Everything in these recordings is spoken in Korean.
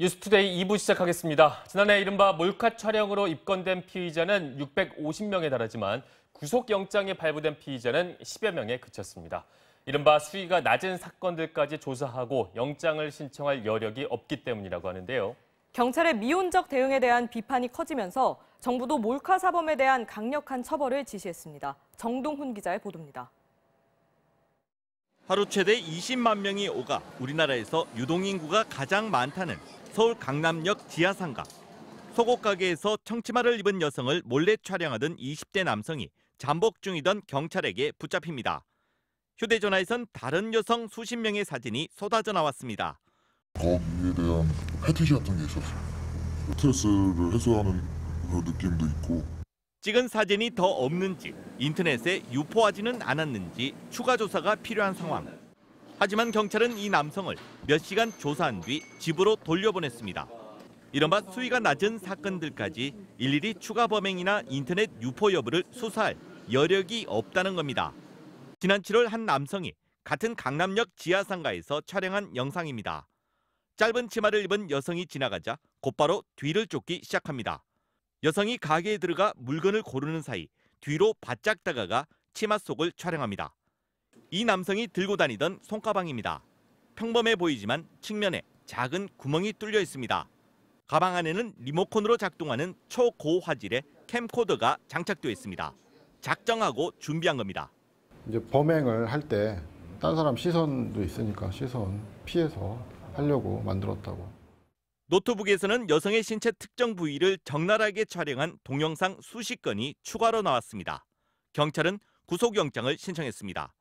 뉴스투데이 2부 시작하겠습니다. 지난해 이른바 몰카 촬영으로 입건된 피의자는 650명에 달하지만 구속영장이 발부된 피의자는 10여 명에 그쳤습니다. 이른바 수위가 낮은 사건들까지 조사하고 영장을 신청할 여력이 없기 때문이라고 하는데요. 경찰의 미온적 대응에 대한 비판이 커지면서 정부도 몰카 사범에 대한 강력한 처벌을 지시했습니다. 정동훈 기자의 보도입니다. 하루 최대 20만 명이 오가 우리나라에서 유동인구가 가장 많다는 서울 강남역 지하상가. 속옷 가게에서 청치마를 입은 여성을 몰래 촬영하던 20대 남성이 잠복 중이던 경찰에게 붙잡힙니다. 휴대전화에선 다른 여성 수십 명의 사진이 쏟아져 나왔습니다. 거기에 대한 패티시 같은 게 있었어요. 스트레스를 해소하는 그런 느낌도 있고. 찍은 사진이 더 없는지, 인터넷에 유포하지는 않았는지 추가 조사가 필요한 상황. 하지만 경찰은 이 남성을 몇 시간 조사한 뒤 집으로 돌려보냈습니다. 이른바 수위가 낮은 사건들까지 일일이 추가 범행이나 인터넷 유포 여부를 수사할 여력이 없다는 겁니다. 지난 7월 한 남성이 같은 강남역 지하상가에서 촬영한 영상입니다. 짧은 치마를 입은 여성이 지나가자 곧바로 뒤를 쫓기 시작합니다. 여성이 가게에 들어가 물건을 고르는 사이 뒤로 바짝 다가가 치마 속을 촬영합니다. 이 남성이 들고 다니던 손가방입니다. 평범해 보이지만 측면에 작은 구멍이 뚫려 있습니다. 가방 안에는 리모컨으로 작동하는 초고화질의 캠코더가 장착되어 있습니다. 작정하고 준비한 겁니다. 이제 범행을 할 때 다른 사람 시선도 있으니까 시선 피해서 하려고 만들었다고. 노트북에서는 여성의 신체 특정 부위를 적나라하게 촬영한 동영상 수십 건이 추가로 나왔습니다. 경찰은 구속영장을 신청했습니다.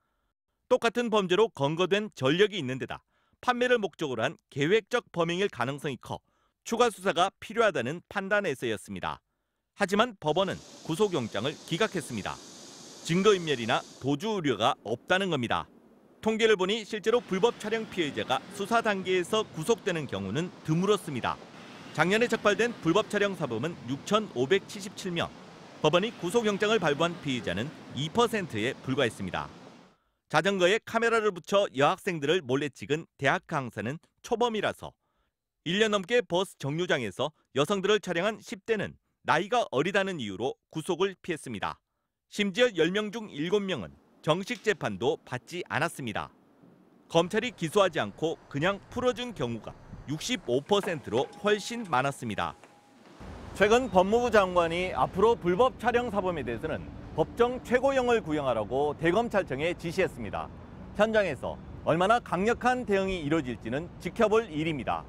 똑같은 범죄로 검거된 전력이 있는 데다 판매를 목적으로 한 계획적 범행일 가능성이 커 추가 수사가 필요하다는 판단에서였습니다. 하지만 법원은 구속영장을 기각했습니다. 증거인멸이나 도주 우려가 없다는 겁니다. 통계를 보니 실제로 불법 촬영 피해자가 수사 단계에서 구속되는 경우는 드물었습니다. 작년에 적발된 불법 촬영 사범은 6,577명. 법원이 구속영장을 발부한 피해자는 2%에 불과했습니다. 자전거에 카메라를 붙여 여학생들을 몰래 찍은 대학 강사는 초범이라서 1년 넘게 버스 정류장에서 여성들을 촬영한 10대는 나이가 어리다는 이유로 구속을 피했습니다. 심지어 10명 중 7명은 정식 재판도 받지 않았습니다. 검찰이 기소하지 않고 그냥 풀어준 경우가 65%로 훨씬 많았습니다. 최근 법무부 장관이 앞으로 불법 촬영 사범에 대해서는 법정 최고형을 구형하라고 대검찰청에 지시했습니다. 현장에서 얼마나 강력한 대응이 이루어질지는 지켜볼 일입니다.